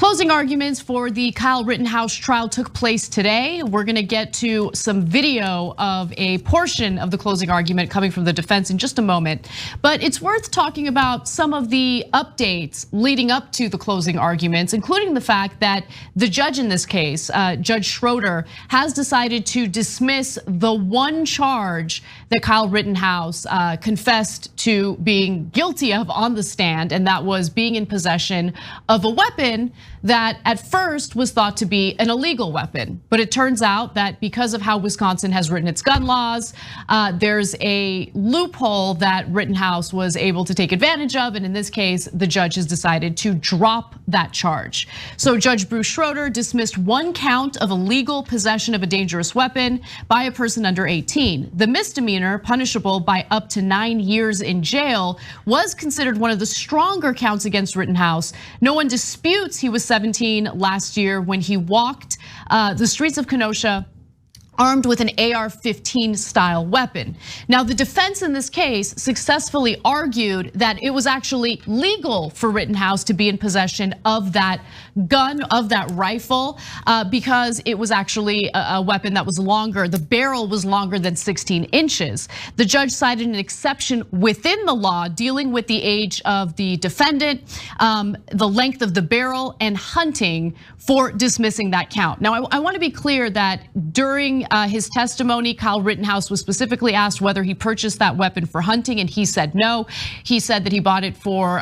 Closing arguments for the Kyle Rittenhouse trial took place today. We're gonna get to some video of a portion of the closing argument coming from the defense in just a moment. But it's worth talking about some of the updates leading up to the closing arguments, including the fact that the judge in this case, Judge Schroeder, has decided to dismiss the one charge that Kyle Rittenhouse confessed to being guilty of on the stand, and that was being in possession of a weapon that at first was thought to be an illegal weapon. But it turns out that because of how Wisconsin has written its gun laws, there's a loophole that Rittenhouse was able to take advantage of. And in this case, the judge has decided to drop that charge. So Judge Bruce Schroeder dismissed one count of illegal possession of a dangerous weapon by a person under 18. The misdemeanor, punishable by up to 9 years in jail, was considered one of the stronger counts against Rittenhouse. No one disputes he was 17 last year when he walked the streets of Kenosha armed with an AR-15 style weapon. Now, the defense in this case successfully argued that it was actually legal for Rittenhouse to be in possession of that gun, of that rifle, because it was actually a weapon that was longer. The barrel was longer than 16 inches. The judge cited an exception within the law dealing with the age of the defendant, the length of the barrel, and hunting for dismissing that count. Now, I want to be clear that during his testimony, Kyle Rittenhouse was specifically asked whether he purchased that weapon for hunting, and he said no. He said that he bought it for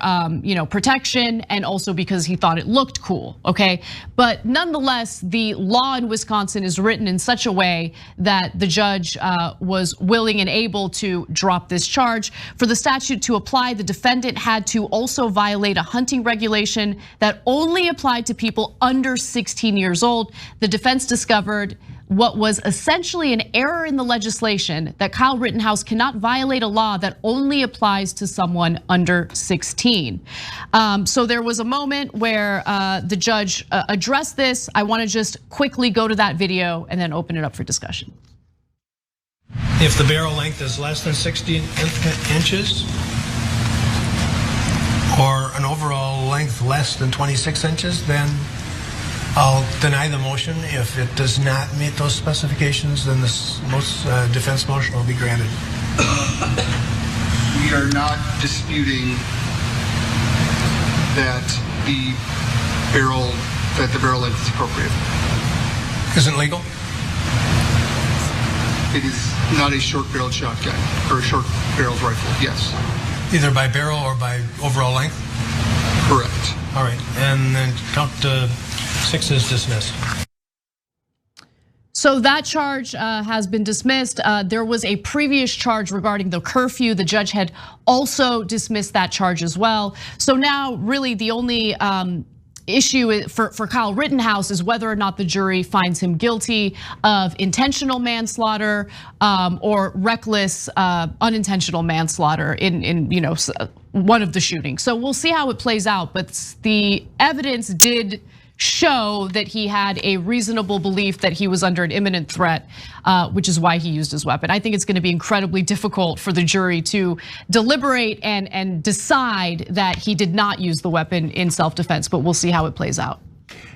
protection and also because he thought it looked cool, okay? But nonetheless, the law in Wisconsin is written in such a way that the judge was willing and able to drop this charge. For the statute to apply, the defendant had to also violate a hunting regulation that only applied to people under 16 years old. The defense discovered what was essentially an error in the legislation, that Kyle Rittenhouse cannot violate a law that only applies to someone under 16. So there was a moment where the judge addressed this. I want to just quickly go to that video and then open it up for discussion. If the barrel length is less than 16 inches, or an overall length less than 26 inches, then I'll deny the motion. If it does not meet those specifications, then this defense motion will be granted. We are not disputing that the barrel length is appropriate. Isn't legal? It is not a short-barreled shotgun or a short-barreled rifle. Yes. Either by barrel or by overall length? Correct. All right, and then count 6 is dismissed. So that charge has been dismissed. There was a previous charge regarding the curfew. The judge had also dismissed that charge as well. So now really the only issue for Kyle Rittenhouse is whether or not the jury finds him guilty of intentional manslaughter or reckless unintentional manslaughter in one of the shootings. So we'll see how it plays out, but the evidence did show that he had a reasonable belief that he was under an imminent threat, which is why he used his weapon. I think it's going to be incredibly difficult for the jury to deliberate and decide that he did not use the weapon in self-defense, but we'll see how it plays out.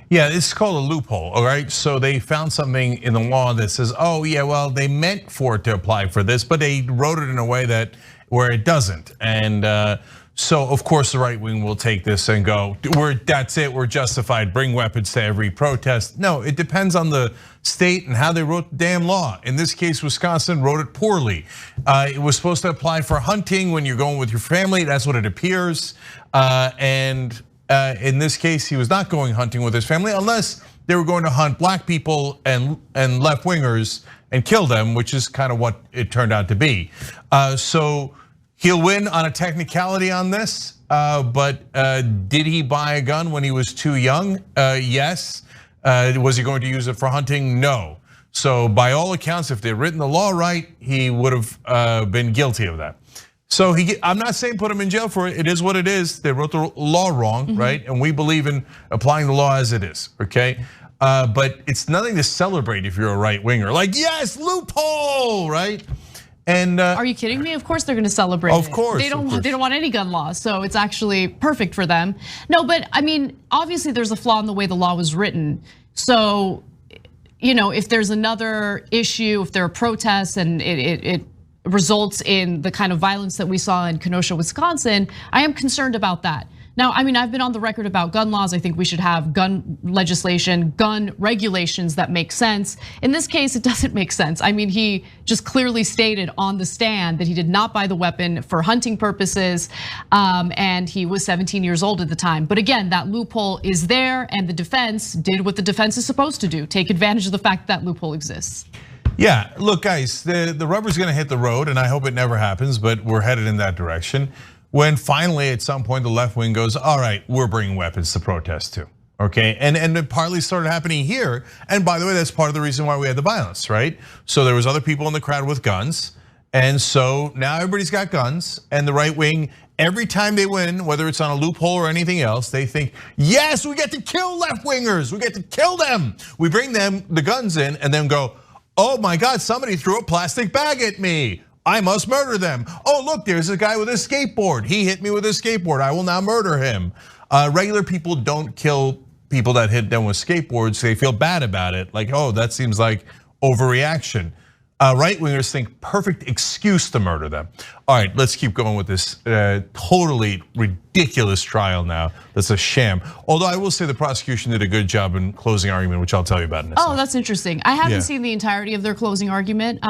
Yeah, it's called a loophole, all right? So they found something in the law that says, oh yeah, well, they meant for it to apply for this, but they wrote it in a way that where it doesn't. And so of course the right wing will take this and go, that's it, we're justified, bring weapons to every protest. No, it depends on the state and how they wrote the damn law. In this case, Wisconsin wrote it poorly. It was supposed to apply for hunting when you're going with your family, that's what it appears. And in this case, he was not going hunting with his family unless they were going to hunt black people and left wingers and kill them, which is kind of what it turned out to be. So he'll win on a technicality on this, but did he buy a gun when he was too young? Yes. Was he going to use it for hunting? No. So by all accounts, if they'd written the law right, he would have been guilty of that. So I'm not saying put him in jail for it. It is what it is. They wrote the law wrong, right? And we believe in applying the law as it is, okay? But it's nothing to celebrate if you're a right winger. Like, yes, loophole, right? And are you kidding me? Of course they're going to celebrate. Of course, they don't want any gun laws, so it's actually perfect for them. No, but I mean, obviously there's a flaw in the way the law was written. So, if there's another issue, if there are protests and it results in the kind of violence that we saw in Kenosha, Wisconsin, I am concerned about that. Now, I mean, I've been on the record about gun laws. I think we should have gun legislation, gun regulations that make sense. In this case, it doesn't make sense. I mean, he just clearly stated on the stand that he did not buy the weapon for hunting purposes, and he was 17 years old at the time. But again, that loophole is there, and the defense did what the defense is supposed to do, take advantage of the fact that loophole exists. Yeah, look, guys, the rubber's gonna hit the road, and I hope it never happens, but we're headed in that direction. When finally, at some point, the left wing goes, all right, we're bringing weapons to protest too, okay? And it partly started happening here. And by the way, that's part of the reason why we had the violence, right? So there was other people in the crowd with guns. And so now everybody's got guns, and the right wing, every time they win, whether it's on a loophole or anything else, they think, yes, we get to kill left wingers, we get to kill them. We bring them the guns in and then go, oh my God, somebody threw a plastic bag at me. I must murder them. Oh, look, there's a guy with a skateboard. He hit me with a skateboard. I will now murder him. Regular people don't kill people that hit them with skateboards. They feel bad about it. Like, oh, that seems like overreaction. Right wingers think perfect excuse to murder them. All right, let's keep going with this totally ridiculous trial now. That's a sham. Although I will say the prosecution did a good job in closing argument, which I'll tell you about in a second. Oh, that's interesting. I haven't seen the entirety of their closing argument.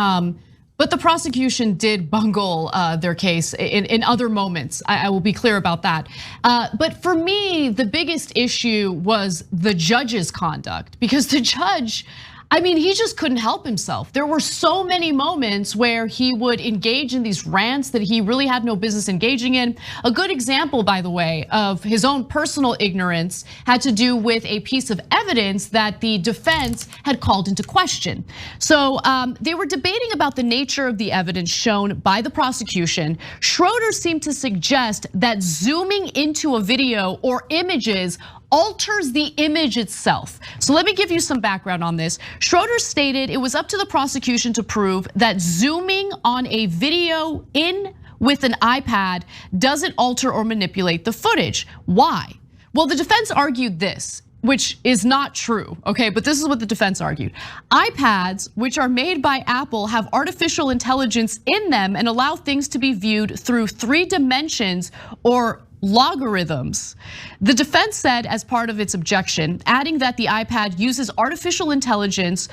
But the prosecution did bungle their case in other moments. I will be clear about that. But for me, the biggest issue was the judge's conduct, because the judge, I mean, he just couldn't help himself. There were so many moments where he would engage in these rants that he really had no business engaging in. A good example, by the way, of his own personal ignorance had to do with a piece of evidence that the defense had called into question. So they were debating about the nature of the evidence shown by the prosecution. Schroeder seemed to suggest that zooming into a video or images alters the image itself. So let me give you some background on this. Schroeder stated it was up to the prosecution to prove that zooming on a video in with an iPad doesn't alter or manipulate the footage. Why? Well, the defense argued this, which is not true, okay? But this is what the defense argued. iPads, which are made by Apple, have artificial intelligence in them and allow things to be viewed through 3 dimensions or logarithms. The defense said as part of its objection, adding that the iPad uses artificial intelligence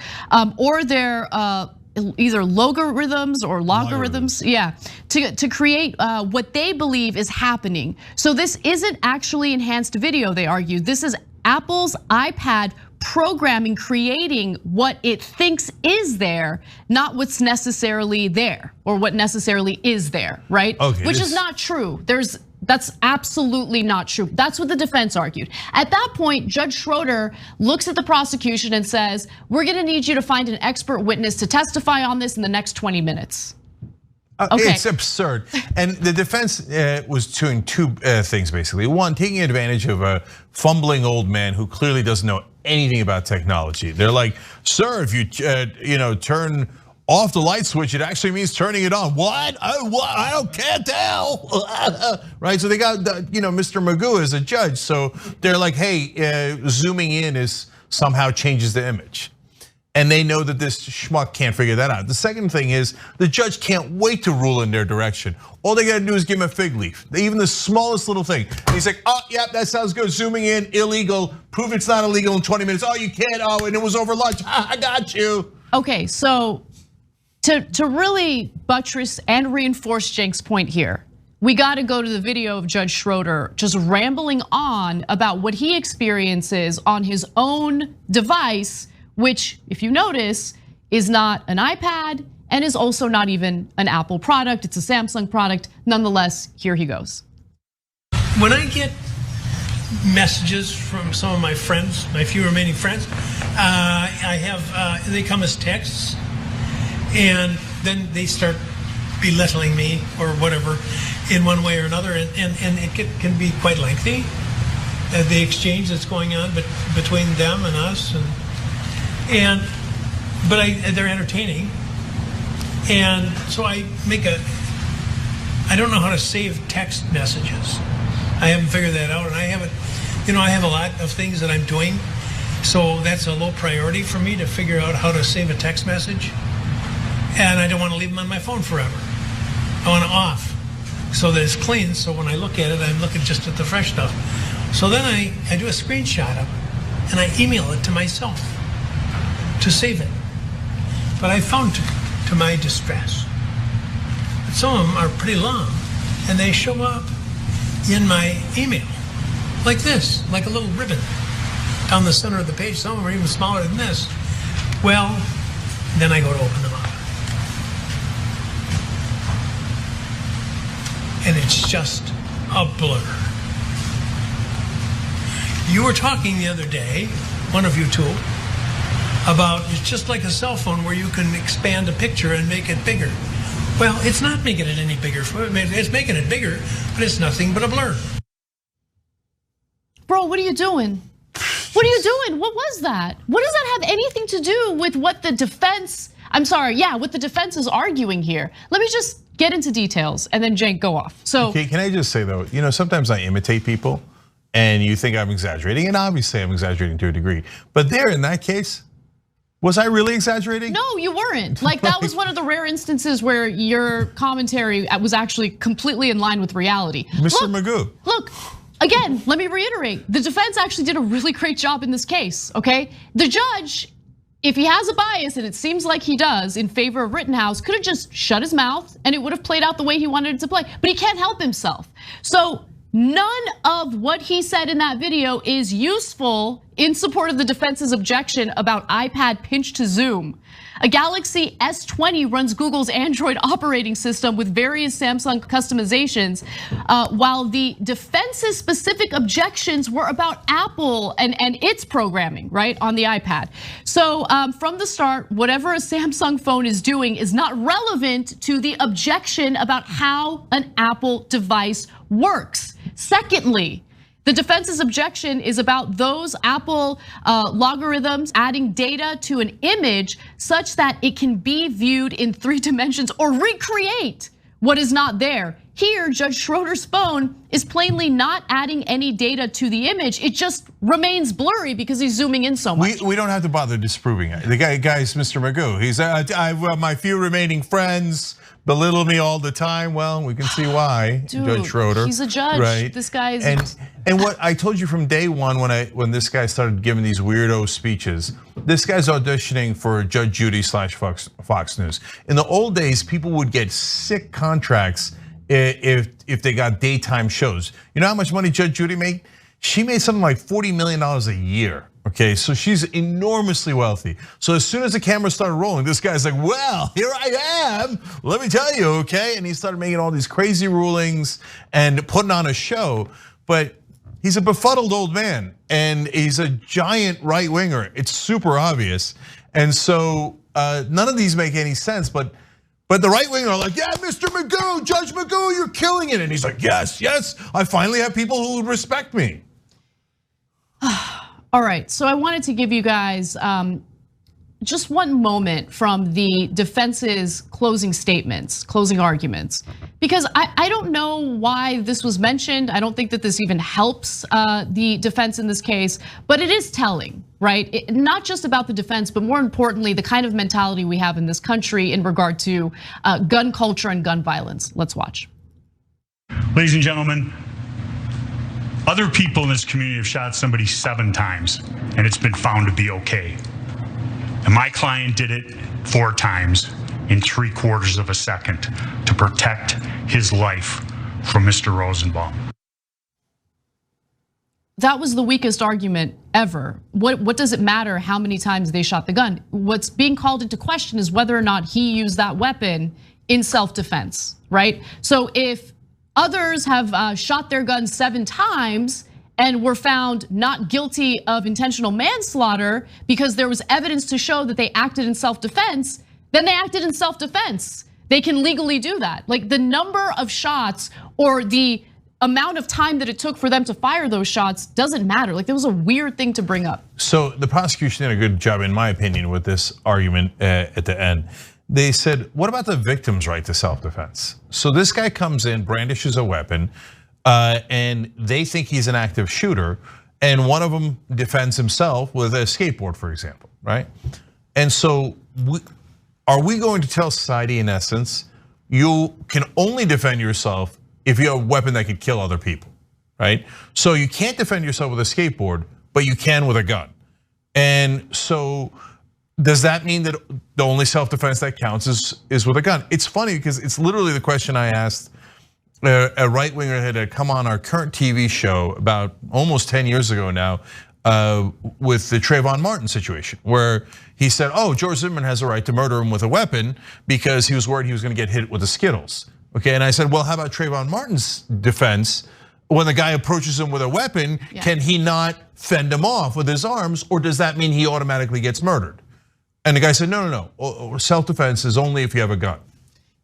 or their either logarithms or logarithms, to create what they believe is happening. So this isn't actually enhanced video, they argued. This is Apple's iPad programming, creating what it thinks is there, not what's necessarily there or what necessarily is there, right? Okay, which is not true. That's absolutely not true. That's what the defense argued. At that point, Judge Schroeder looks at the prosecution and says, we're gonna need you to find an expert witness to testify on this in the next 20 minutes. Okay. It's absurd. And the defense was doing 2 things basically. One, taking advantage of a fumbling old man who clearly doesn't know anything about technology. They're like, sir, if you turn off the light switch, it actually means turning it on. What? I can't tell. Right, so they got Mr. Magoo as a judge. So they're like, hey, zooming in is somehow changes the image. And they know that this schmuck can't figure that out. The second thing is the judge can't wait to rule in their direction. All they gotta do is give him a fig leaf. Even the smallest little thing. And he's like, oh, yeah, that sounds good. Zooming in, illegal. Prove it's not illegal in 20 minutes. Oh, you can't. Oh, and it was over lunch. I got you. Okay, so to really buttress and reinforce Cenk's point here, we got to go to the video of Judge Schroeder just rambling on about what he experiences on his own device, which, if you notice, is not an iPad and is also not even an Apple product. It's a Samsung product. Nonetheless, here he goes. When I get messages from some of my friends, my few remaining friends, they come as texts, and then they start belittling me or whatever in one way or another, and it can be quite lengthy. The exchange that's going on between them and us, but they're entertaining. And so I don't know how to save text messages. I haven't figured that out, and I haven't, I have a lot of things that I'm doing, so that's a low priority for me to figure out how to save a text message. And I don't want to leave them on my phone forever. I want it off so that it's clean, so when I look at it, I'm looking just at the fresh stuff. So then I do a screenshot of it, and I email it to myself to save it. But I found, to my distress, that some of them are pretty long, and they show up in my email like this, like a little ribbon down the center of the page. Some of them are even smaller than this. Well, then I go to open them up, and it's just a blur. You were talking the other day, one of you two, about it's just like a cell phone where you can expand a picture and make it bigger. Well, it's not making it any bigger. It's making it bigger, but it's nothing but a blur. Bro, what are you doing? What are you doing? What was that? What does that have anything to do with what the defense, what the defense is arguing here? Let me just get into details and then Cenk, go off. So okay, can I just say though, sometimes I imitate people and you think I'm exaggerating, and obviously I'm exaggerating to a degree. But there, in that case, was I really exaggerating? No, you weren't. Like that was one of the rare instances where your commentary was actually completely in line with reality. Mr. Magoo. Look, again, let me reiterate. The defense actually did a really great job in this case, okay? The judge, if he has a bias, and it seems like he does, in favor of Rittenhouse, could have just shut his mouth and it would have played out the way he wanted it to play, but he can't help himself. So none of what he said in that video is useful in support of the defense's objection about iPad pinch to zoom. A Galaxy S20 runs Google's Android operating system with various Samsung customizations, while the defense's specific objections were about Apple and its programming, right, on the iPad. So from the start, whatever a Samsung phone is doing is not relevant to the objection about how an Apple device works. Secondly, the defense's objection is about those Apple logarithms adding data to an image such that it can be viewed in 3 dimensions or recreate what is not there. Here, Judge Schroeder's phone is plainly not adding any data to the image. It just remains blurry because he's zooming in so much. We don't have to bother disproving it. The guy's Mr. Magoo. He's my few remaining friends belittle me all the time. Well, we can see why. Dude, Judge Schroeder. He's a judge. Right? This guy is. And what I told you from day one when this guy started giving these weirdo speeches, this guy's auditioning for Judge Judy / Fox News. In the old days, people would get sick contracts if they got daytime shows. You know how much money Judge Judy made? She made something like $40 million a year. Okay, so she's enormously wealthy. So as soon as the camera started rolling, this guy's like, well, here I am, let me tell you, okay? And he started making all these crazy rulings and putting on a show, but he's a befuddled old man and he's a giant right winger. It's super obvious. And so none of these make any sense, but the right winger are like, yeah, Mr. Magoo, Judge Magoo, you're killing it. And he's like, yes, I finally have people who would respect me. All right, so I wanted to give you guys just one moment from the defense's closing statements, closing arguments, because I don't know why this was mentioned. I don't think that this even helps the defense in this case, but it is telling, right? Not just about the defense, but more importantly, the kind of mentality we have in this country in regard to gun culture and gun violence. Let's watch. Ladies and gentlemen, other people in this community have shot somebody 7 times and it's been found to be okay. And my client did it 4 times in 3/4 of a second to protect his life from Mr. Rosenbaum. That was the weakest argument ever. What does it matter how many times they shot the gun? What's being called into question is whether or not he used that weapon in self-defense, right? So if others have shot their guns 7 times and were found not guilty of intentional manslaughter because there was evidence to show that they acted in self-defense, then they acted in self-defense. They can legally do that. Like the number of shots or the amount of time that it took for them to fire those shots doesn't matter. Like that was a weird thing to bring up. So the prosecution did a good job, in my opinion, with this argument at the end. they said, what about the victim's right to self-defense? So this guy comes in, brandishes a weapon, and they think he's an active shooter, and one of them defends himself with a skateboard, for example, right? And so are we going to tell society, in essence, you can only defend yourself if you have a weapon that could kill other people, right? So you can't defend yourself with a skateboard, but you can with a gun. And so does that mean that the only self-defense that counts is with a gun? It's funny because it's literally the question I asked a right-winger that had come on our current TV show about almost 10 years ago now with the Trayvon Martin situation, where he said, George Zimmerman has a right to murder him with a weapon because he was worried he was gonna get hit with the Skittles. Okay, and I said, well, how about Trayvon Martin's defense? When the guy approaches him with a weapon, can he not fend him off with his arms, or does that mean he automatically gets murdered? And the guy said, no. Self-defense is only if you have a gun.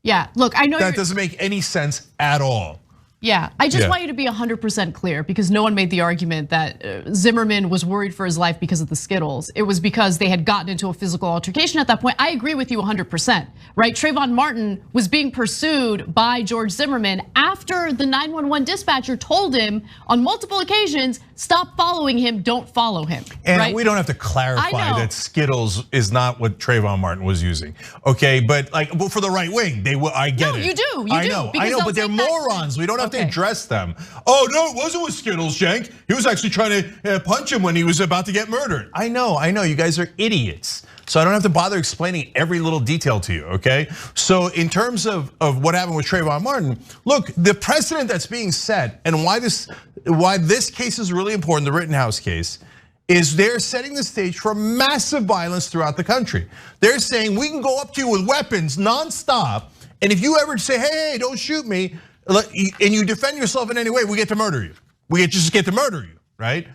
Yeah, look, I know that doesn't make any sense at all. Yeah, I just want you to be 100% clear, because no one made the argument that Zimmerman was worried for his life because of the Skittles. It was because they had gotten into a physical altercation at that point. I agree with you 100%, right? Trayvon Martin was being pursued by George Zimmerman after the 911 dispatcher told him on multiple occasions, stop following him, don't follow him. And right? we don't have to clarify that Skittles is not what Trayvon Martin was using, okay? But for the right wing, I get it. No, you do, I know, but they're morons. We don't have to address them. Oh no, it wasn't with Skittles, Cenk. He was actually trying to punch him when he was about to get murdered. I know, you guys are idiots. So I don't have to bother explaining every little detail to you, okay? So in terms of what happened with Trayvon Martin, look, the precedent that's being set and why this case is really important, the Rittenhouse case, is they're setting the stage for massive violence throughout the country. They're saying we can go up to you with weapons nonstop, and if you ever say, hey, don't shoot me, and you defend yourself in any way, we get to murder you. We just get to murder you, right?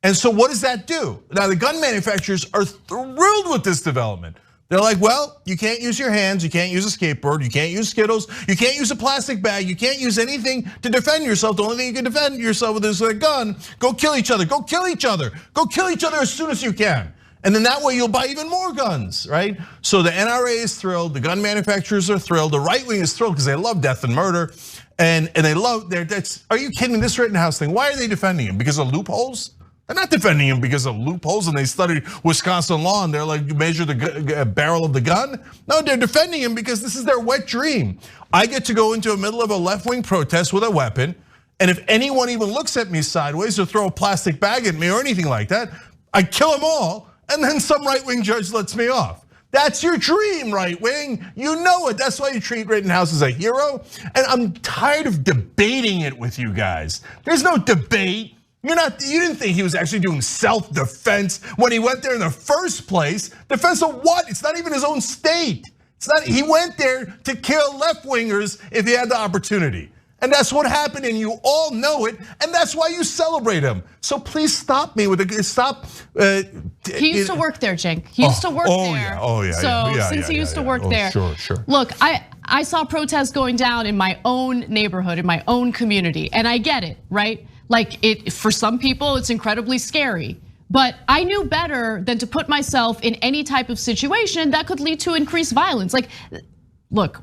And so what does that do? Now the gun manufacturers are thrilled with this development. They're like, well, you can't use your hands, you can't use a skateboard, you can't use Skittles, you can't use a plastic bag, you can't use anything to defend yourself. The only thing you can defend yourself with is a gun. Go kill each other, go kill each other, go kill each other as soon as you can. And then that way you'll buy even more guns, right? So the NRA is thrilled, the gun manufacturers are thrilled, the right wing is thrilled because they love death and murder. And they love are you kidding me, this Rittenhouse thing, why are they defending him? Because of loopholes? They're not defending him because of loopholes, and they studied Wisconsin law and they're like, you measure the barrel of the gun? No, they're defending him because this is their wet dream. I get to go into the middle of a left-wing protest with a weapon, and if anyone even looks at me sideways or throw a plastic bag at me or anything like that, I kill them all, and then some right-wing judge lets me off. That's your dream, right wing. You know it. That's why you treat Rittenhouse as a hero. And I'm tired of debating it with you guys. There's no debate. You didn't think he was actually doing self-defense when he went there in the first place. Defense of what? It's not even his own state. He went there to kill left-wingers if he had the opportunity. And that's what happened, and you all know it, and that's why you celebrate him. So please stop me with the stop. He used to work there, Cenk. He used to work there. So since he used to work there, sure. Look, I saw protests going down in my own neighborhood, in my own community, and I get it, right? Like for some people, it's incredibly scary. But I knew better than to put myself in any type of situation that could lead to increased violence. Like, look,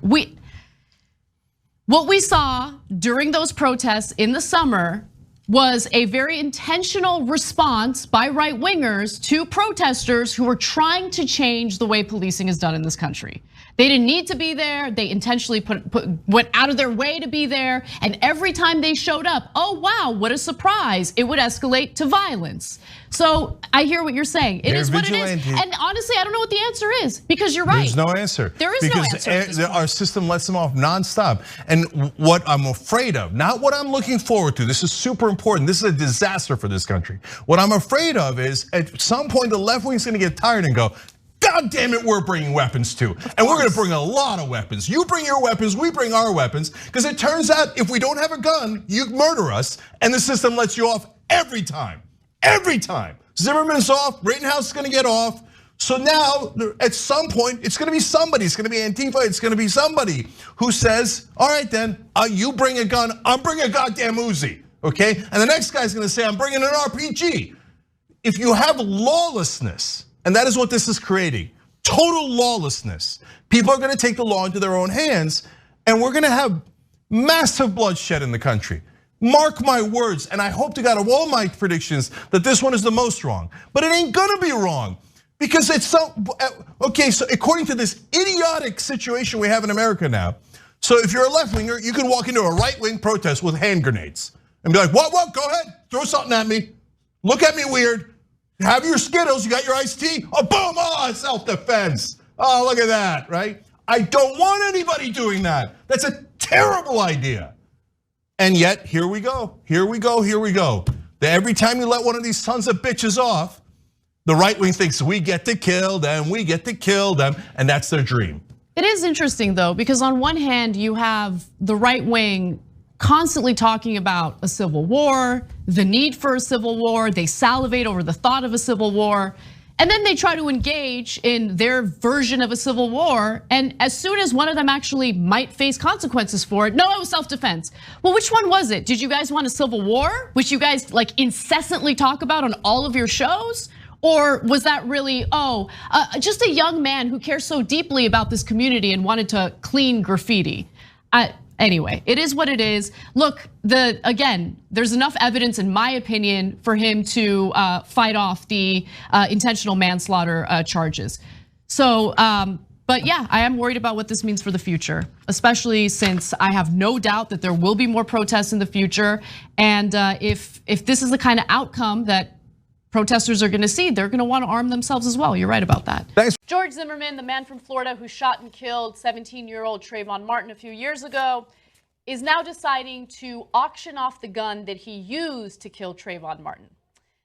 what we saw during those protests in the summer was a very intentional response by right wingers to protesters who were trying to change the way policing is done in this country. They didn't need to be there. They intentionally went out of their way to be there. And every time they showed up, oh wow, what a surprise. It would escalate to violence. So I hear what you're saying. It is what it is. And honestly, I don't know what the answer is, because you're right. There's no answer. There is no answer. Because our system lets them off nonstop. And what I'm afraid of, not what I'm looking forward to, this is super important. This is a disaster for this country. What I'm afraid of is at some point the left wing's gonna get tired and go, God damn it, we're bringing weapons too. And we're gonna bring a lot of weapons. You bring your weapons, we bring our weapons. Because it turns out if we don't have a gun, you murder us, and the system lets you off every time. Every time. Zimmerman's off, Rittenhouse is gonna get off. So now, at some point, it's gonna be somebody. It's gonna be Antifa, it's gonna be somebody who says, all right then, you bring a gun, I'm bringing a goddamn Uzi, okay? And the next guy's gonna say, I'm bringing an RPG. If you have lawlessness, and that is what this is creating. total lawlessness. People are gonna take the law into their own hands, and we're gonna have massive bloodshed in the country. Mark my words, and I hope to God of all my predictions that this one is the most wrong. But it ain't gonna be wrong, because it's so, okay, so according to this idiotic situation we have in America now, so if you're a left-winger, you can walk into a right-wing protest with hand grenades and be like, what, go ahead, throw something at me. Look at me weird, have your Skittles, you got your iced tea, oh boom, oh, self-defense. Oh, look at that, right? I don't want anybody doing that. That's a terrible idea. And yet, here we go. Every time you let one of these sons of bitches off, the right wing thinks we get to kill them, and that's their dream. It is interesting though, because on one hand, you have the right wing constantly talking about a civil war, the need for a civil war. They salivate over the thought of a civil war. And then they try to engage in their version of a civil war. And as soon as one of them actually might face consequences for it, no, it was self-defense. Well, which one was it? Did you guys want a civil war, which you guys like incessantly talk about on all of your shows? Or was that really, just a young man who cares so deeply about this community and wanted to clean graffiti? Anyway, it is what it is. Look, again, there's enough evidence, in my opinion, for him to fight off the intentional manslaughter charges. So, but yeah, I am worried about what this means for the future, especially since I have no doubt that there will be more protests in the future. And if this is the kind of outcome that protesters are gonna see, they're gonna wanna arm themselves as well. You're right about that. Thanks. George Zimmerman, the man from Florida who shot and killed 17-year-old Trayvon Martin a few years ago, is now deciding to auction off the gun that he used to kill Trayvon Martin.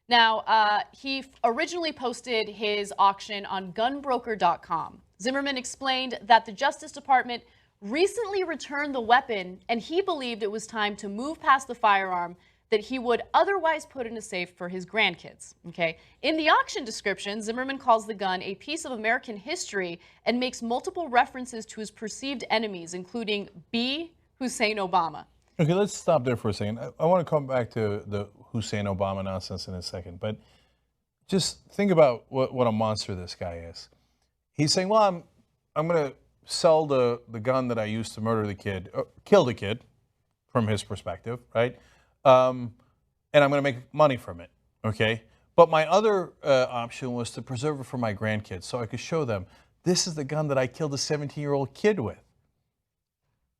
Now, he originally posted his auction on gunbroker.com. Zimmerman explained that the Justice Department recently returned the weapon and he believed it was time to move past the firearm that he would otherwise put in a safe for his grandkids, okay? In the auction description, Zimmerman calls the gun a piece of American history and makes multiple references to his perceived enemies, including B. Hussein Obama. Okay, let's stop there for a second. I want to come back to the Hussein Obama nonsense in a second, but just think about what a monster this guy is. He's saying, well, I'm going to sell the gun that I used to murder the kid, kill the kid, from his perspective, right? And I'm going to make money from it, okay? But my other option was to preserve it for my grandkids so I could show them, this is the gun that I killed a 17-year-old kid with.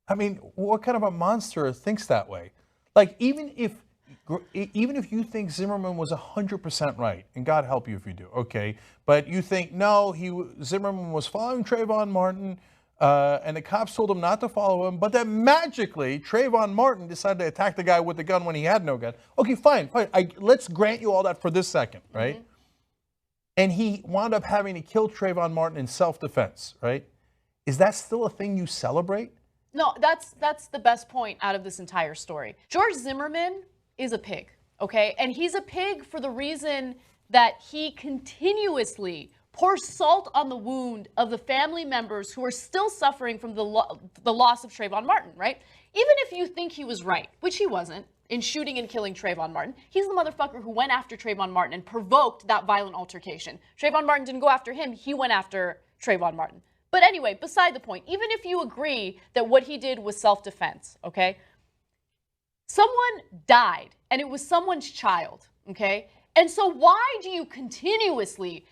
I mean, what kind of a monster thinks that way? Like, even if you think Zimmerman was 100% right, and God help you if you do, okay, but you think, no, Zimmerman was following Trayvon Martin, and the cops told him not to follow him, but then magically Trayvon Martin decided to attack the guy with the gun when he had no gun. Okay, fine. Let's grant you all that for this second, right? Mm-hmm. And he wound up having to kill Trayvon Martin in self-defense, right? Is that still a thing you celebrate? No, that's the best point out of this entire story. George Zimmerman is a pig, okay? And he's a pig for the reason that he continuously pour salt on the wound of the family members who are still suffering from the loss of Trayvon Martin, right? Even if you think he was right, which he wasn't, in shooting and killing Trayvon Martin, he's the motherfucker who went after Trayvon Martin and provoked that violent altercation. Trayvon Martin didn't go after him, he went after Trayvon Martin. But anyway, beside the point, even if you agree that what he did was self-defense, okay? Someone died, and it was someone's child, okay? And so why do you continuously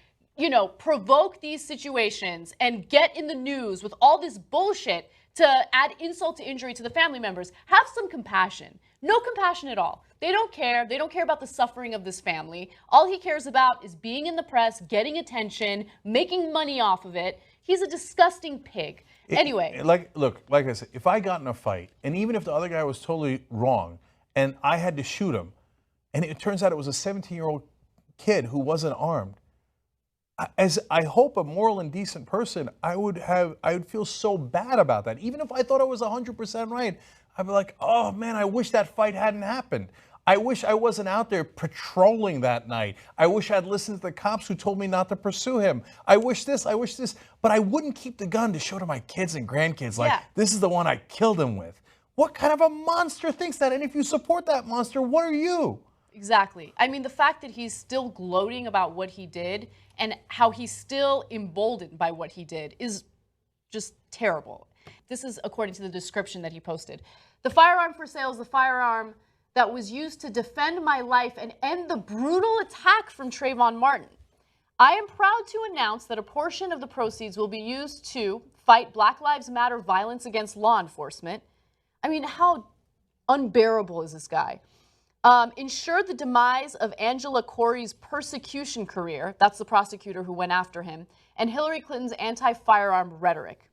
provoke these situations and get in the news with all this bullshit to add insult to injury to the family members? Have some compassion. No compassion at all. They don't care. They don't care about the suffering of this family. All he cares about is being in the press, getting attention, making money off of it. He's a disgusting pig. Anyway. Like I said, if I got in a fight, and even if the other guy was totally wrong, and I had to shoot him, and it turns out it was a 17-year-old kid who wasn't armed, as I hope a moral and decent person, I would feel so bad about that. Even if I thought I was 100% right, I'd be like, oh man, I wish that fight hadn't happened. I wish I wasn't out there patrolling that night. I wish I'd listened to the cops who told me not to pursue him. I wish this, but I wouldn't keep the gun to show to my kids and grandkids, like, this is the one I killed him with. What kind of a monster thinks that? And if you support that monster, what are you? Exactly. I mean, the fact that he's still gloating about what he did and how he's still emboldened by what he did is just terrible. This is according to the description that he posted. The firearm for sale is the firearm that was used to defend my life and end the brutal attack from Trayvon Martin. I am proud to announce that a portion of the proceeds will be used to fight Black Lives Matter violence against law enforcement. I mean, how unbearable is this guy? Ensure the demise of Angela Corey's persecution career, that's the prosecutor who went after him, and Hillary Clinton's anti-firearm rhetoric.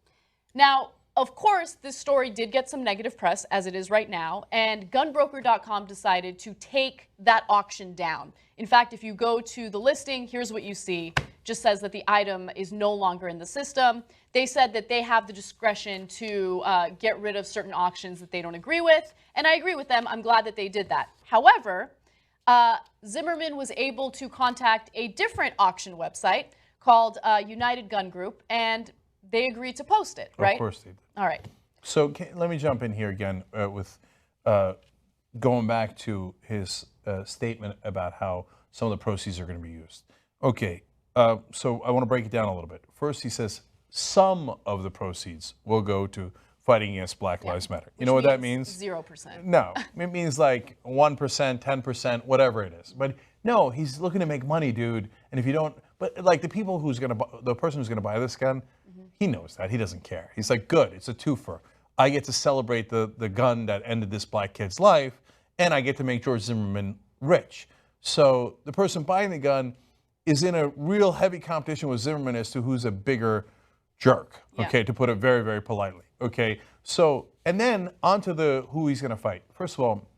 Now, of course, this story did get some negative press, as it is right now, and gunbroker.com decided to take that auction down. In fact, if you go to the listing, here's what you see. Just says that the item is no longer in the system. They said that they have the discretion to get rid of certain auctions that they don't agree with, and I agree with them. I'm glad that they did that. However, Zimmerman was able to contact a different auction website called United Gun Group, and they agreed to post it, right? Of course they did. All right. So let me jump in here again with going back to his statement about how some of the proceeds are going to be used. Okay, so I want to break it down a little bit. First, he says some of the proceeds will go to fighting against Black Lives Matter. You know what that means? 0%. No, it means like 1%, 10%, whatever it is. But no, he's looking to make money, dude. And if you don't, but like the person who's gonna buy this gun, he knows that. He doesn't care. He's like, good, it's a twofer. I get to celebrate the gun that ended this black kid's life, and I get to make George Zimmerman rich. So the person buying the gun is in a real heavy competition with Zimmerman as to who's a bigger jerk, okay, to put it very, very politely, okay? So, and then onto who he's gonna fight. First of all,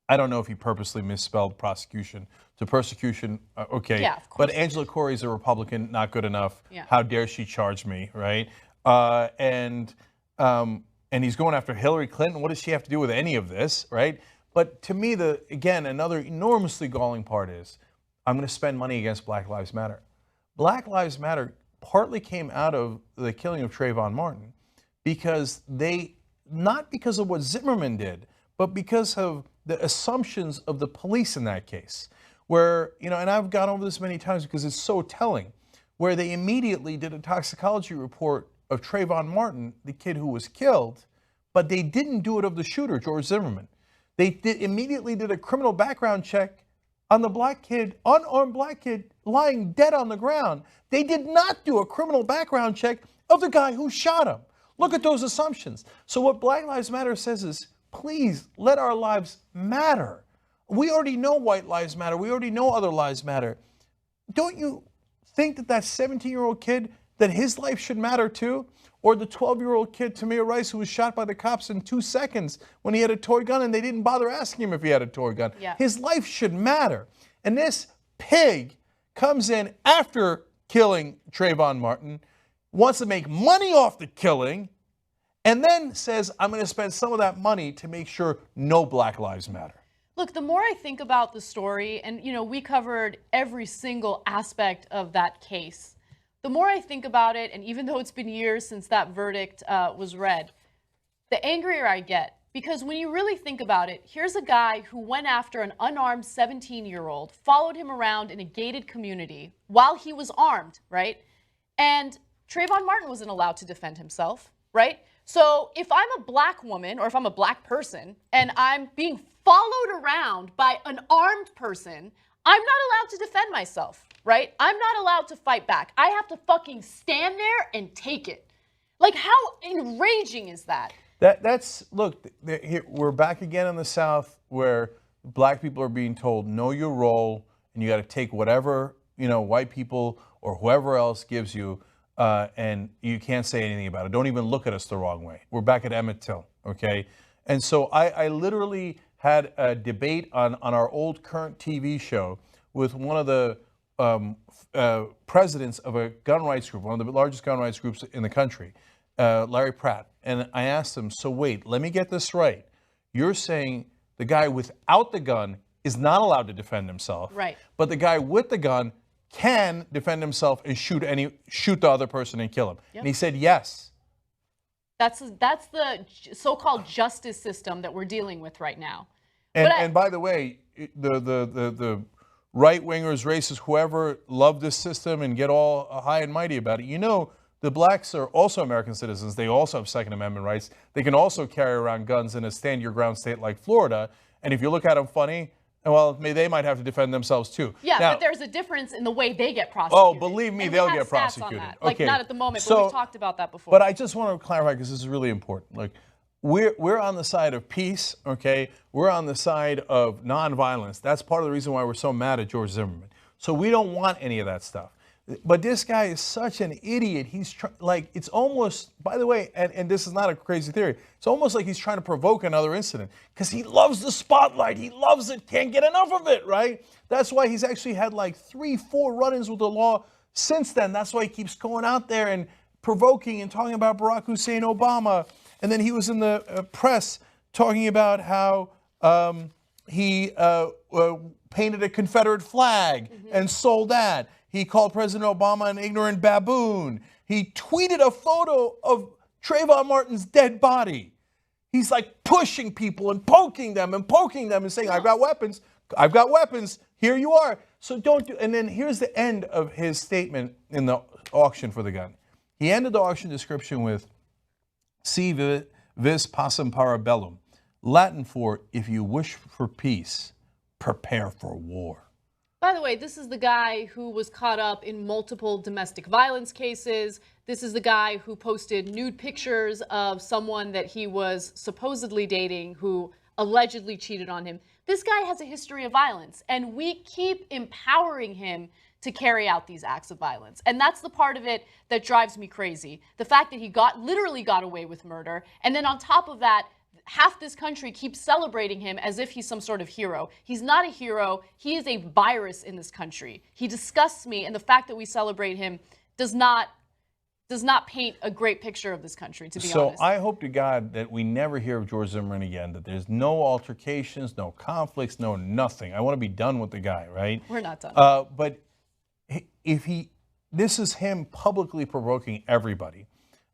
I don't know if he purposely misspelled prosecution to persecution, okay. Yeah, of course. But Angela Corey's a Republican, not good enough. Yeah. How dare she charge me, right? And he's going after Hillary Clinton. What does she have to do with any of this, right? But to me, again, another enormously galling part is, I'm gonna spend money against Black Lives Matter. Black Lives Matter partly came out of the killing of Trayvon Martin because not because of what Zimmerman did, but because of the assumptions of the police in that case. Where, and I've gone over this many times because it's so telling, where they immediately did a toxicology report of Trayvon Martin, the kid who was killed, but they didn't do it of the shooter, George Zimmerman. They immediately did a criminal background check on the black kid, unarmed black kid, lying dead on the ground. They did not do a criminal background check of the guy who shot him. Look at those assumptions. So what Black Lives Matter says is, please let our lives matter. We already know white lives matter. We already know other lives matter. Don't you think that 17-year-old kid, that his life should matter too? Or the 12-year-old kid, Tamir Rice, who was shot by the cops in 2 seconds when he had a toy gun and they didn't bother asking him if he had a toy gun. Yeah. His life should matter. And this pig comes in after killing Trayvon Martin, wants to make money off the killing, and then says, I'm going to spend some of that money to make sure no Black Lives Matter. Look, the more I think about the story, and we covered every single aspect of that case, the more I think about it, and even though it's been years since that verdict was read, the angrier I get. Because when you really think about it, here's a guy who went after an unarmed 17-year-old, followed him around in a gated community while he was armed, right? And Trayvon Martin wasn't allowed to defend himself, right? So if I'm a black woman or if I'm a black person and I'm being followed around by an armed person, I'm not allowed to defend myself, right? I'm not allowed to fight back. I have to fucking stand there and take it. Like, how enraging is that? Look, we're back again in the South where black people are being told, know your role, and you got to take whatever, white people or whoever else gives you, and you can't say anything about it. Don't even look at us the wrong way. We're back at Emmett Till, okay? And so I literally had a debate on our old current TV show with one of the presidents of a gun rights group, one of the largest gun rights groups in the country, Larry Pratt. And I asked him, so wait, let me get this right. You're saying the guy without the gun is not allowed to defend himself, right? But the guy with the gun can defend himself and shoot the other person and kill him. Yep. And he said yes. That's the so-called justice system that we're dealing with right now. And by the way, the right-wingers, racists, whoever love this system and get all high and mighty about it. You know, the blacks are also American citizens. They also have Second Amendment rights. They can also carry around guns in a stand-your-ground state like Florida. And if you look at them funny, well, they might have to defend themselves too. Yeah, now, but there's a difference in the way they get prosecuted. Oh, believe me, they'll get prosecuted. Like, okay. not at the moment, but we've talked about that before. But I just want to clarify, because this is really important. Like, we're on the side of peace, okay? We're on the side of nonviolence. That's part of the reason why we're so mad at George Zimmerman. So we don't want any of that stuff. But this guy is such an idiot. He's like, it's almost, by the way, and this is not a crazy theory, it's almost like he's trying to provoke another incident because he loves the spotlight. He loves it, can't get enough of it, right? That's why he's actually had like 3-4 run-ins with the law since then. That's why he keeps going out there and provoking and talking about Barack Hussein Obama. And then he was in the press talking about how he painted a Confederate flag and sold that. He called President Obama an ignorant baboon. He tweeted a photo of Trayvon Martin's dead body. He's like pushing people and poking them and saying, I've got weapons. I've got weapons. Here you are. So don't do. And then here's the end of his statement in the auction for the gun. He ended the auction description with, Si vis pacem para bellum, Latin for, if you wish for peace, prepare for war. By the way, this is the guy who was caught up in multiple domestic violence cases. This is the guy who posted nude pictures of someone that he was supposedly dating who allegedly cheated on him. This guy has a history of violence, and we keep empowering him to carry out these acts of violence. And that's the part of it that drives me crazy. The fact that he literally got away with murder, and then on top of that, half this country keeps celebrating him as if he's some sort of hero. He's not a hero. He is a virus in this country. He disgusts me, and the fact that we celebrate him does not paint a great picture of this country, to be honest. So I hope to God that we never hear of George Zimmerman again, that there's no altercations, no conflicts, no nothing. I want to be done with the guy, right? We're not done. But this is him publicly provoking everybody.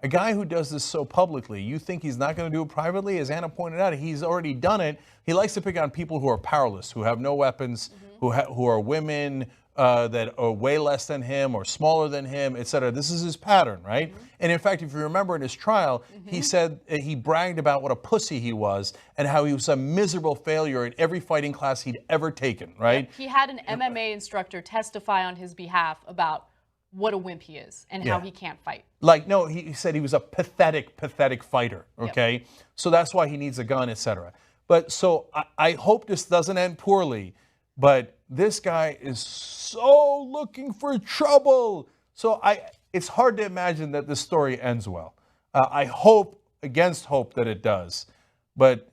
A guy who does this so publicly, you think he's not going to do it privately? As Anna pointed out, he's already done it. He likes to pick on people who are powerless, who have no weapons, who are women that are way less than him or smaller than him, etc. This is his pattern, right? And in fact, if you remember in his trial, he said he bragged about what a pussy he was and how he was a miserable failure in every fighting class he'd ever taken, right? He had an MMA instructor testify on his behalf about what a wimp he is and how he can't fight. Like, no, he said he was a pathetic fighter, okay? Yep. So that's why he needs a gun, etc. But so I hope this doesn't end poorly, but this guy is so looking for trouble. So it's hard to imagine that this story ends well. I hope, against hope, that it does. But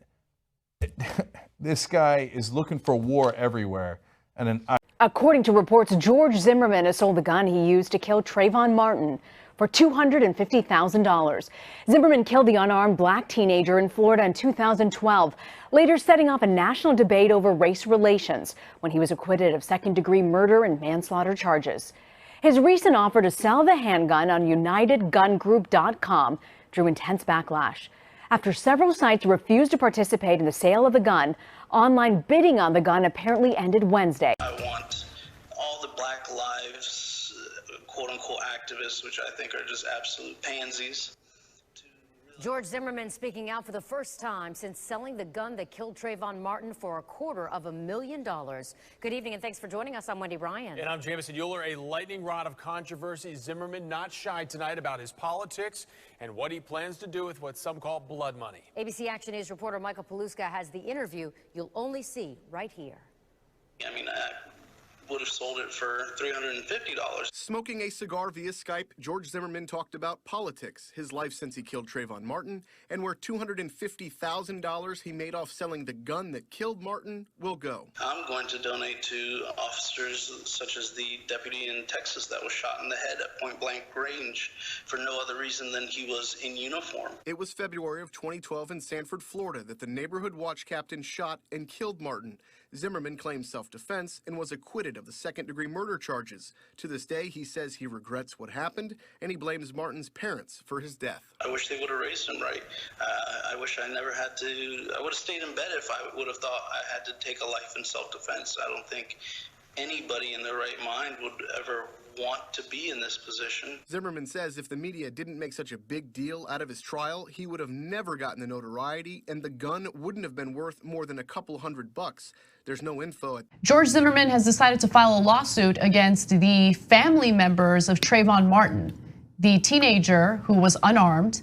this guy is looking for war everywhere. And then according to reports, George Zimmerman has sold the gun he used to kill Trayvon Martin for $250,000. Zimmerman killed the unarmed black teenager in Florida in 2012, later setting off a national debate over race relations when he was acquitted of second-degree murder and manslaughter charges. His recent offer to sell the handgun on UnitedGunGroup.com drew intense backlash. After several sites refused to participate in the sale of the gun, online bidding on the gun apparently ended Wednesday. I want all the Black Lives, quote-unquote, activists, which I think are just absolute pansies. George Zimmerman speaking out for the first time since selling the gun that killed Trayvon Martin for $250,000. Good evening and thanks for joining us. I'm Wendy Ryan. And I'm Jamison Euler. A lightning rod of controversy. Zimmerman not shy tonight about his politics and what he plans to do with what some call blood money. ABC Action News reporter Michael Paluska has the interview you'll only see right here. I mean, I would have sold it for $350. Smoking a cigar via Skype, George Zimmerman talked about politics, his life since he killed Trayvon Martin, and where $250,000 he made off selling the gun that killed Martin will go. I'm going to donate to officers such as the deputy in Texas that was shot in the head at point-blank range for no other reason than he was in uniform. It was February of 2012 in Sanford, Florida, that the neighborhood watch captain shot and killed Martin. Zimmerman claimed self-defense and was acquitted of the second-degree murder charges. To this day, he says he regrets what happened, and he blames Martin's parents for his death. I wish they would have raised him right. I wish I never had to. I would have stayed in bed if I would have thought I had to take a life in self-defense. I don't think anybody in their right mind would ever want to be in this position. Zimmerman says if the media didn't make such a big deal out of his trial, he would have never gotten the notoriety, and the gun wouldn't have been worth more than a couple $100. There's no info. George Zimmerman has decided to file a lawsuit against the family members of Trayvon Martin, the teenager who was unarmed,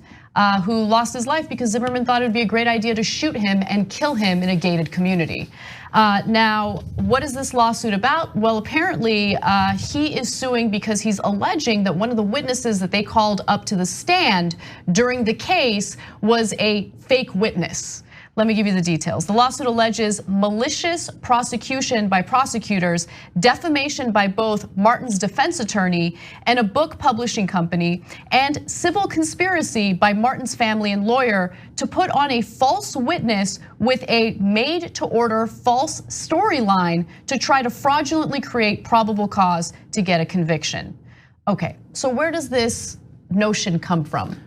who lost his life because Zimmerman thought it would be a great idea to shoot him and kill him in a gated community. Now, what is this lawsuit about? Well, apparently he is suing because he's alleging that one of the witnesses that they called up to the stand during the case was a fake witness. Let me give you the details. The lawsuit alleges malicious prosecution by prosecutors, defamation by both Martin's defense attorney and a book publishing company, and civil conspiracy by Martin's family and lawyer to put on a false witness with a made-to-order false storyline to try to fraudulently create probable cause to get a conviction. Okay, so where does this notion come from?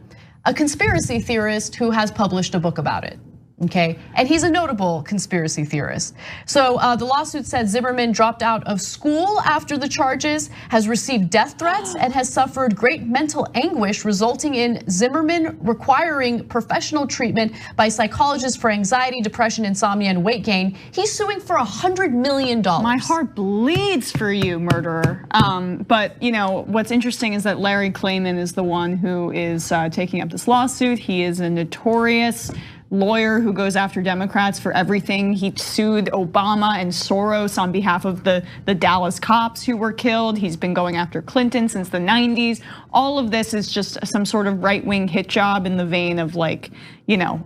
A conspiracy theorist who has published a book about it. Okay, and he's a notable conspiracy theorist. So the lawsuit said Zimmerman dropped out of school after the charges, has received death threats, and has suffered great mental anguish, resulting in Zimmerman requiring professional treatment by psychologists for anxiety, depression, insomnia, and weight gain. He's suing for $100 million. My heart bleeds for you, murderer. But you know what's interesting is that Larry Klayman is the one who is taking up this lawsuit. He is a notorious lawyer who goes after Democrats for everything. He sued Obama and Soros on behalf of the Dallas cops who were killed. He's been going after Clinton since the 90s. All of this is just some sort of right-wing hit job in the vein of like, you know,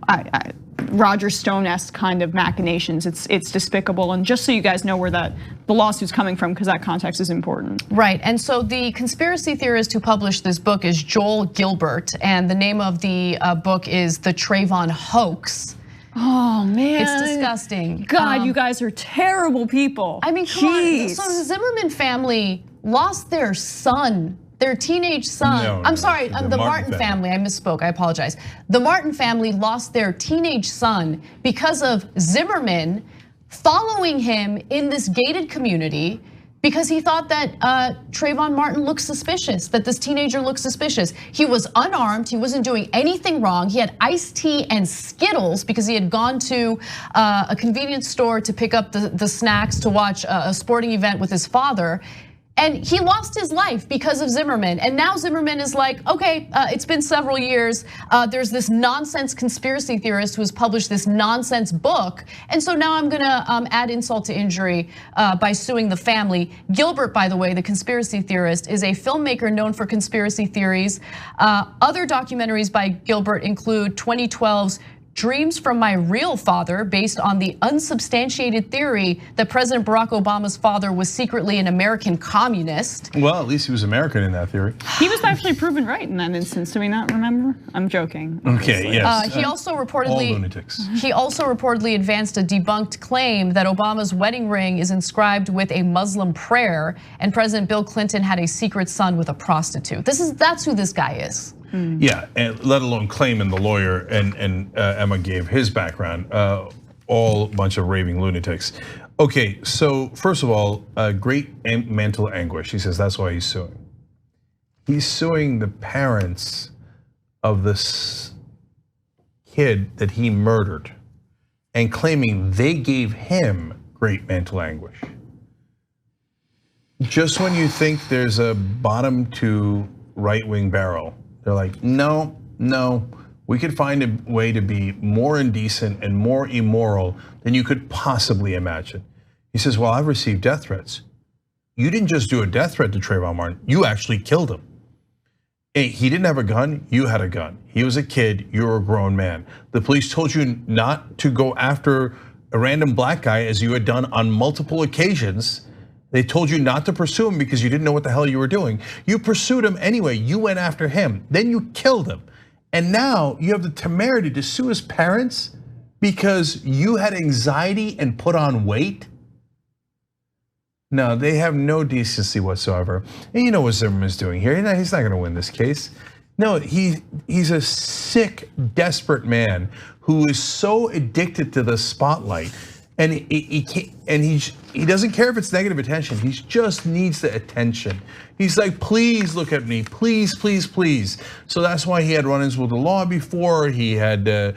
Roger Stone-esque kind of machinations. It's despicable. And just so you guys know where the lawsuit's coming from, because that context is important. Right, and so the conspiracy theorist who published this book is Joel Gilbert, and the name of the book is The Trayvon Hoax. Oh man, it's disgusting. God, you guys are terrible people. I mean, come on. So the Zimmerman family lost their son, their teenage son. I'm sorry, the Martin family. I misspoke, I apologize. The Martin family lost their teenage son because of Zimmerman following him in this gated community because he thought that Trayvon Martin looked suspicious, that this teenager looked suspicious. He was unarmed, he wasn't doing anything wrong. He had iced tea and Skittles because he had gone to a convenience store to pick up the snacks to watch a sporting event with his father. And he lost his life because of Zimmerman. And now Zimmerman is like, okay, it's been several years. There's this nonsense conspiracy theorist who has published this nonsense book. And so now I'm gonna add insult to injury by suing the family. Gilbert, by the way, the conspiracy theorist, is a filmmaker known for conspiracy theories. Other documentaries by Gilbert include 2012's Dreams from My Real Father, based on the unsubstantiated theory that President Barack Obama's father was secretly an American communist. Well, at least he was American in that theory. He was actually proven right in that instance. Do we not remember? I'm joking. Obviously. Okay, yes. He also reportedly, all lunatics. He also reportedly advanced a debunked claim that Obama's wedding ring is inscribed with a Muslim prayer, and President Bill Clinton had a secret son with a prostitute. That's who this guy is. Yeah, and let alone Klayman, the lawyer, and Emma gave his background, all a bunch of raving lunatics. Okay, so first of all, great mental anguish. He says that's why he's suing. He's suing the parents of this kid that he murdered and claiming they gave him great mental anguish. Just when you think there's a bottom to right-wing barrel, they're like, no, we could find a way to be more indecent and more immoral than you could possibly imagine. He says, well, I've received death threats. You didn't just do a death threat to Trayvon Martin, you actually killed him. Hey, he didn't have a gun, you had a gun. He was a kid, you were a grown man. The police told you not to go after a random black guy as you had done on multiple occasions. They told you not to pursue him because you didn't know what the hell you were doing. You pursued him anyway, you went after him, then you killed him. And now you have the temerity to sue his parents because you had anxiety and put on weight? No, they have no decency whatsoever. And you know what Zimmerman's doing here. He's not going to win this case. No, he's a sick, desperate man who is so addicted to the spotlight, and he doesn't care if it's negative attention. He just needs the attention. He's like, please look at me, please, please, please. So that's why he had run-ins with the law before. He had the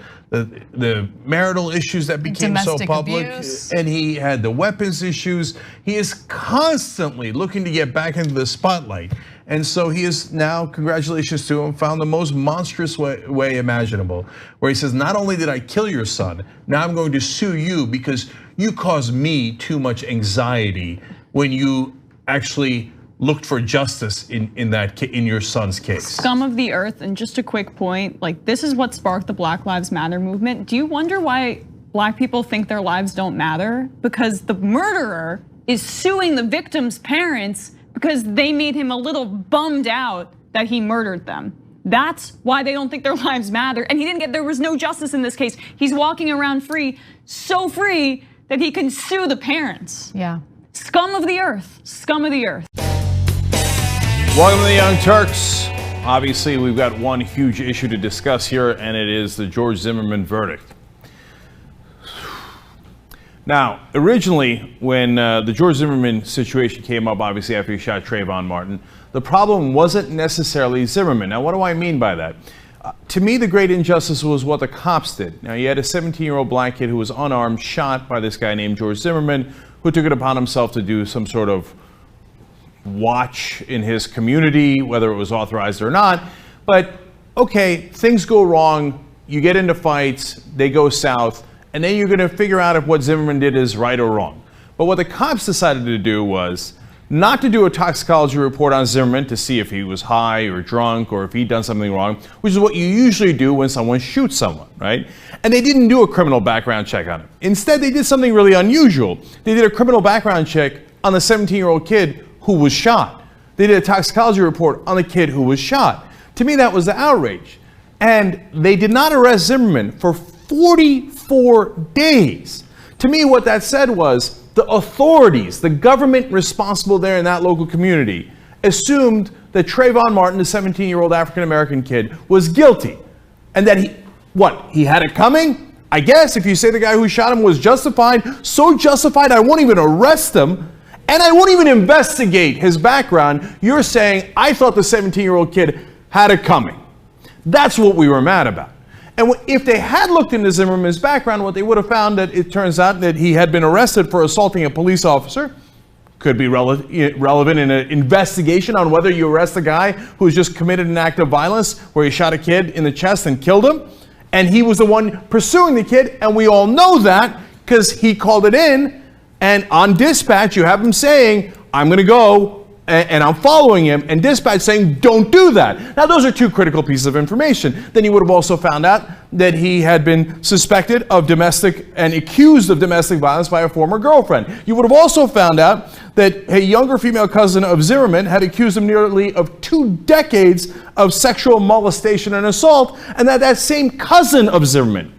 marital issues that became Domestic so public, abuse. and he had the weapons issues. He is constantly looking to get back into the spotlight. And so he is now, congratulations to him, found the most monstrous way imaginable, where he says, not only did I kill your son, now I'm going to sue you because you caused me too much anxiety when you actually looked for justice in your son's case. Scum of the earth. And just a quick point, like, this is what sparked the Black Lives Matter movement. Do you wonder why Black people think their lives don't matter? Because the murderer is suing the victim's parents because they made him a little bummed out that he murdered them. That's why they don't think their lives matter. And there was no justice in this case. He's walking around free, so free that he can sue the parents. Yeah. Scum of the earth, scum of the earth. Welcome to the Young Turks. Obviously, we've got one huge issue to discuss here, and it is the George Zimmerman verdict. Now, originally, when the George Zimmerman situation came up, obviously after he shot Trayvon Martin, the problem wasn't necessarily Zimmerman. Now, what do I mean by that? To me, the great injustice was what the cops did. Now, you had a 17-year-old black kid who was unarmed, shot by this guy named George Zimmerman, who took it upon himself to do some sort of watch in his community, whether it was authorized or not. But, okay, things go wrong, you get into fights, they go south, and then you're going to figure out if what Zimmerman did is right or wrong. But what the cops decided to do was not to do a toxicology report on Zimmerman to see if he was high or drunk or if he'd done something wrong, which is what you usually do when someone shoots someone, right? And they didn't do a criminal background check on him. Instead, they did something really unusual. They did a criminal background check on the 17-year-old kid who was shot. They did a toxicology report on the kid who was shot. To me, that was the outrage. And they did not arrest Zimmerman for 44 days. To me, what that said was the authorities, the government responsible there in that local community, assumed that Trayvon Martin, the 17-year-old African-American kid, was guilty. And that he had it coming? I guess if you say the guy who shot him was justified, so justified I won't even arrest him, and I won't even investigate his background, you're saying I thought the 17-year-old kid had it coming. That's what we were mad about. And if they had looked into Zimmerman's background, what they would have found that it turns out that he had been arrested for assaulting a police officer. Could be relevant in an investigation on whether you arrest a guy who's just committed an act of violence where he shot a kid in the chest and killed him. And he was the one pursuing the kid, and we all know that because he called it in, and on dispatch you have him saying, I'm going to go, and I'm following him, and dispatch saying, don't do that. Now, those are two critical pieces of information. Then you would have also found out that he had been suspected of domestic and accused of domestic violence by a former girlfriend. You would have also found out that a younger female cousin of Zimmerman had accused him nearly of 2 decades of sexual molestation and assault, and that same cousin of Zimmerman,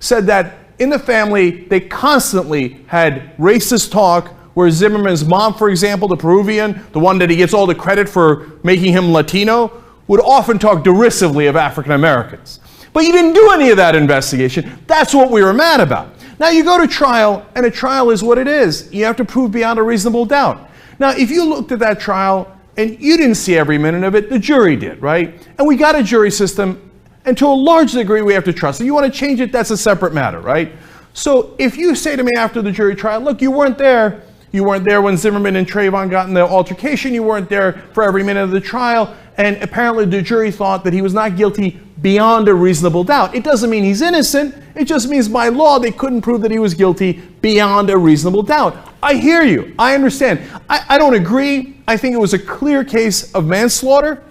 said that in the family, they constantly had racist talk where Zimmerman's mom, for example, the Peruvian, the one that he gets all the credit for making him Latino, would often talk derisively of African Americans. But you didn't do any of that investigation. That's what we were mad about. Now you go to trial, and a trial is what it is. You have to prove beyond a reasonable doubt. Now, if you looked at that trial and you didn't see every minute of it, the jury did, right? And we got a jury system, and to a large degree we have to trust it. You want to change it, that's a separate matter, right? So if you say to me after the jury trial, look, you weren't there. You weren't there when Zimmerman and Trayvon got in the altercation. You weren't there for every minute of the trial. And apparently the jury thought that he was not guilty beyond a reasonable doubt. It doesn't mean he's innocent. It just means by law they couldn't prove that he was guilty beyond a reasonable doubt. I hear you. I understand. I don't agree. I think it was a clear case of manslaughter.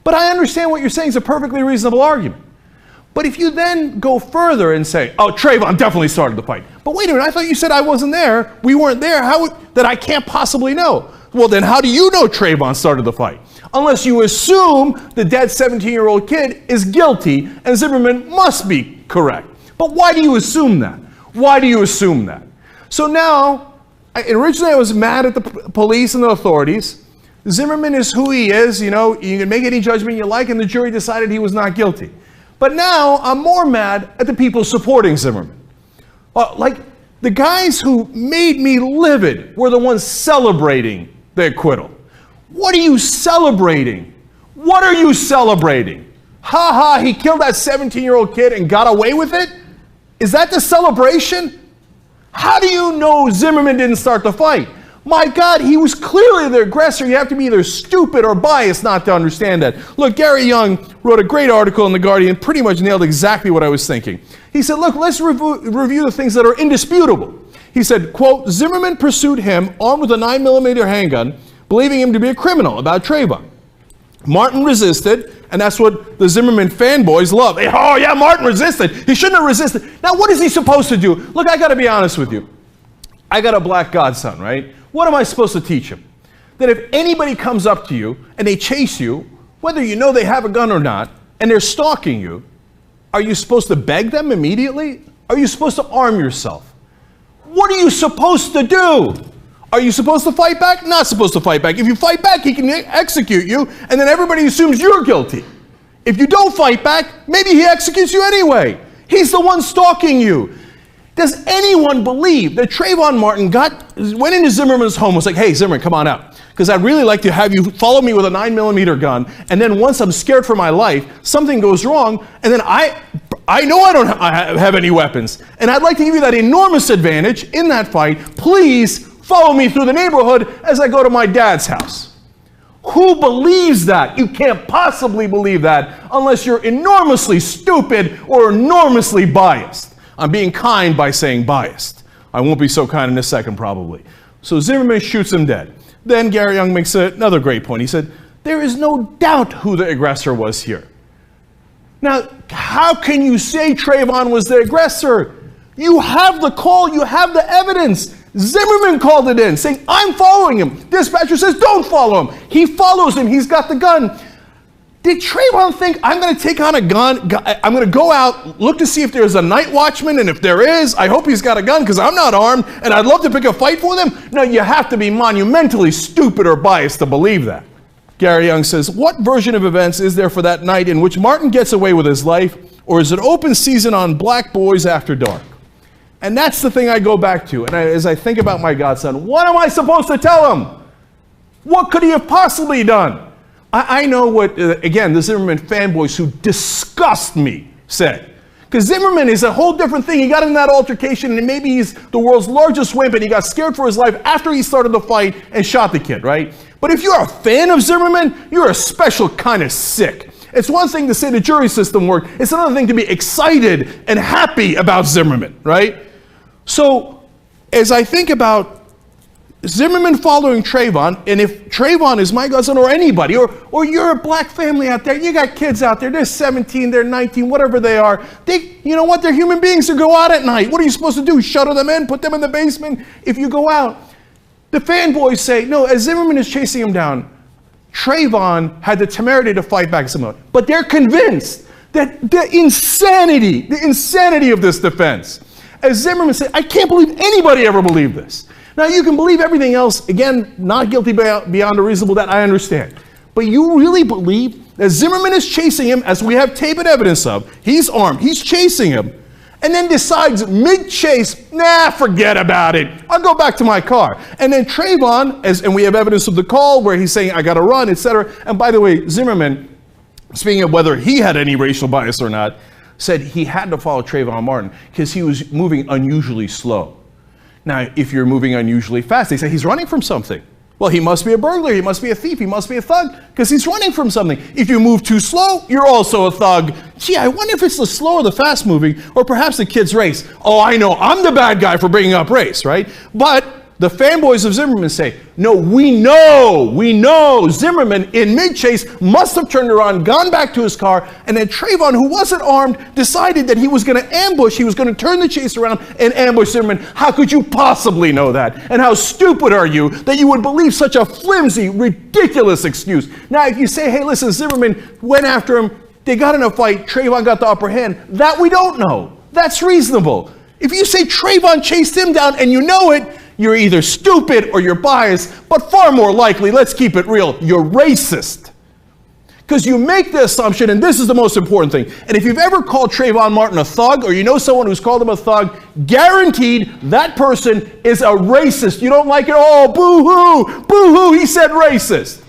But I understand what you're saying is a perfectly reasonable argument. But if you then go further and say, oh, Trayvon definitely started the fight. But wait a minute, I thought you said I wasn't there. We weren't there. That I can't possibly know. Well, then how do you know Trayvon started the fight? Unless you assume the dead 17-year-old kid is guilty and Zimmerman must be correct. But why do you assume that? Why do you assume that? So now originally I was mad at the police and the authorities. Zimmerman is who he is, you know, you can make any judgment you like, and the jury decided he was not guilty. But now I'm more mad at the people supporting Zimmerman. Like, the guys who made me livid were the ones celebrating the acquittal. What are you celebrating? What are you celebrating? Ha ha, he killed that 17-year-old kid and got away with it? Is that the celebration? How do you know Zimmerman didn't start the fight? My God, he was clearly the aggressor. You have to be either stupid or biased not to understand that. Look, Gary Young wrote a great article in The Guardian, pretty much nailed exactly what I was thinking. He said, look, let's review the things that are indisputable. He said, quote, Zimmerman pursued him armed with a 9mm handgun, believing him to be a criminal about Trayvon. Martin resisted, and that's what the Zimmerman fanboys love. Oh yeah, Martin resisted. He shouldn't have resisted. Now what is he supposed to do? Look, I gotta be honest with you. I got a black godson, right? What am I supposed to teach him? That if anybody comes up to you and they chase you, whether you know they have a gun or not, and they're stalking you, are you supposed to beg them immediately? Are you supposed to arm yourself? What are you supposed to do? Are you supposed to fight back? Not supposed to fight back. If you fight back, he can execute you, and then everybody assumes you're guilty. If you don't fight back, maybe he executes you anyway. He's the one stalking you. Does anyone believe that Trayvon Martin went into Zimmerman's home, was like, hey, Zimmerman, come on out, because I'd really like to have you follow me with a 9mm gun, and then once I'm scared for my life, something goes wrong, and then I know I don't have any weapons, and I'd like to give you that enormous advantage in that fight. Please follow me through the neighborhood as I go to my dad's house. Who believes that? You can't possibly believe that unless you're enormously stupid or enormously biased. I'm being kind by saying biased. I won't be so kind in a second, probably. So Zimmerman shoots him dead. Then Gary Young makes another great point. He said, there is no doubt who the aggressor was here. Now, how can you say Trayvon was the aggressor? You have the call, you have the evidence. Zimmerman called it in, saying, I'm following him. Dispatcher says, don't follow him. He follows him, he's got the gun. Did Trayvon think, I'm going to take on a gun, I'm going to go out, look to see if there's a night watchman, and if there is, I hope he's got a gun because I'm not armed, and I'd love to pick a fight for them? No, you have to be monumentally stupid or biased to believe that. Gary Young says, what version of events is there for that night in which Martin gets away with his life, or is it open season on Black Boys After Dark? And that's the thing I go back to, and as I think about my godson, what am I supposed to tell him? What could he have possibly done? I know what, again, the Zimmerman fanboys who disgust me said. Because Zimmerman is a whole different thing. He got in that altercation, and maybe he's the world's largest wimp, and he got scared for his life after he started the fight and shot the kid, right? But if you're a fan of Zimmerman, you're a special kind of sick. It's one thing to say the jury system worked. It's another thing to be excited and happy about Zimmerman, right? So as I think about Zimmerman following Trayvon, and if Trayvon is my cousin or anybody, or you're a black family out there, you got kids out there, they're 17, they're 19, whatever they are, you know what, they're human beings who go out at night. What are you supposed to do? Shuttle them in, put them in the basement if you go out? The fanboys say, no, as Zimmerman is chasing him down, Trayvon had the temerity to fight back somehow. But they're convinced that the insanity of this defense. As Zimmerman said, I can't believe anybody ever believed this. Now, you can believe everything else. Again, not guilty beyond a reasonable doubt, I understand. But you really believe that Zimmerman is chasing him, as we have tape and evidence of. He's armed, he's chasing him, and then decides mid-chase, nah, forget about it. I'll go back to my car. And then Trayvon, and we have evidence of the call where he's saying, I gotta run, etc. And by the way, Zimmerman, speaking of whether he had any racial bias or not, said he had to follow Trayvon Martin because he was moving unusually slow. Now, if you're moving unusually fast, they say he's running from something. Well, he must be a burglar, he must be a thief, he must be a thug, because he's running from something. If you move too slow, you're also a thug. Gee, I wonder if it's the slow or the fast moving, or perhaps the kid's race. Oh, I know, I'm the bad guy for bringing up race, right? But the fanboys of Zimmerman say, no, we know Zimmerman in mid-chase must have turned around, gone back to his car, and then Trayvon, who wasn't armed, decided that he was going to ambush, he was going to turn the chase around and ambush Zimmerman. How could you possibly know that? And how stupid are you that you would believe such a flimsy, ridiculous excuse? Now, if you say, hey, listen, Zimmerman went after him, they got in a fight, Trayvon got the upper hand, that we don't know. That's reasonable. If you say Trayvon chased him down and you know it, You're either stupid or you're biased, but far more likely, let's keep it real, you're racist. Because you make the assumption, and this is the most important thing, and if you've ever called Trayvon Martin a thug, or you know someone who's called him a thug, guaranteed that person is a racist. You don't like it? Oh, boo-hoo, boo-hoo, he said racist.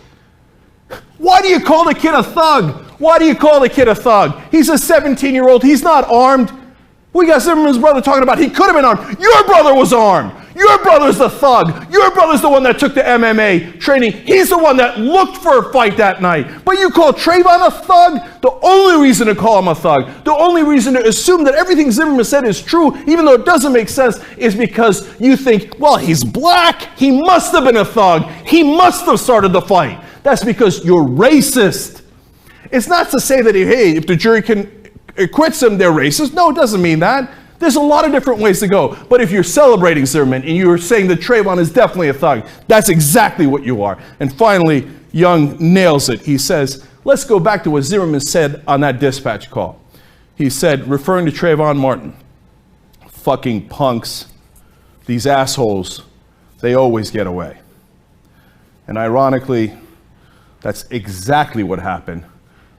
Why do you call the kid a thug? Why do you call the kid a thug? He's a 17-year-old, he's not armed. We got Zimmerman's brother talking about he could have been armed. Your brother was armed. Your brother's the thug. Your brother's the one that took the MMA training. He's the one that looked for a fight that night. But you call Trayvon a thug? The only reason to call him a thug, the only reason to assume that everything Zimmerman said is true, even though it doesn't make sense, is because you think, well, he's black. He must have been a thug. He must have started the fight. That's because you're racist. It's not to say that, hey, if the jury acquits him, they're racist. No, it doesn't mean that. There's a lot of different ways to go. But if you're celebrating Zimmerman and you're saying that Trayvon is definitely a thug, that's exactly what you are. And finally, Young nails it. He says, let's go back to what Zimmerman said on that dispatch call. He said, referring to Trayvon Martin, fucking punks, these assholes, they always get away. And ironically, that's exactly what happened,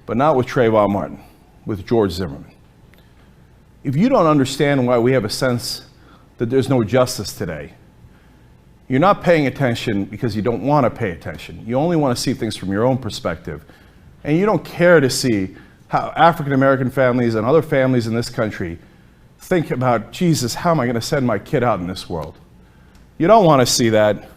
but not with Trayvon Martin, with George Zimmerman. If you don't understand why we have a sense that there's no justice today, you're not paying attention because you don't want to pay attention. You only want to see things from your own perspective. And you don't care to see how African American families and other families in this country think about, Jesus, how am I going to send my kid out in this world? You don't want to see that.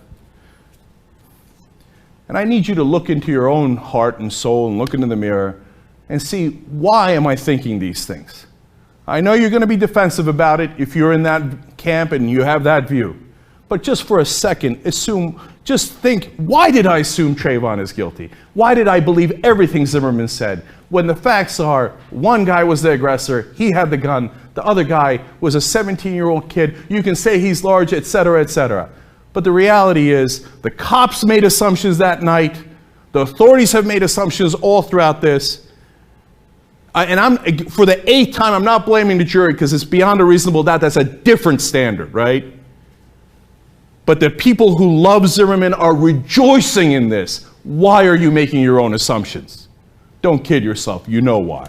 And I need you to look into your own heart and soul and look into the mirror and see, why am I thinking these things? I know you're going to be defensive about it if you're in that camp and you have that view. But just for a second, just think, why did I assume Trayvon is guilty? Why did I believe everything Zimmerman said? When the facts are, one guy was the aggressor, he had the gun, the other guy was a 17-year-old kid, you can say he's large, etc., etc. But the reality is, the cops made assumptions that night, the authorities have made assumptions all throughout this. And for the 8th time, I'm not blaming the jury because it's beyond a reasonable doubt. That's a different standard, right? But the people who love Zimmerman are rejoicing in this. Why are you making your own assumptions? Don't kid yourself. You know why.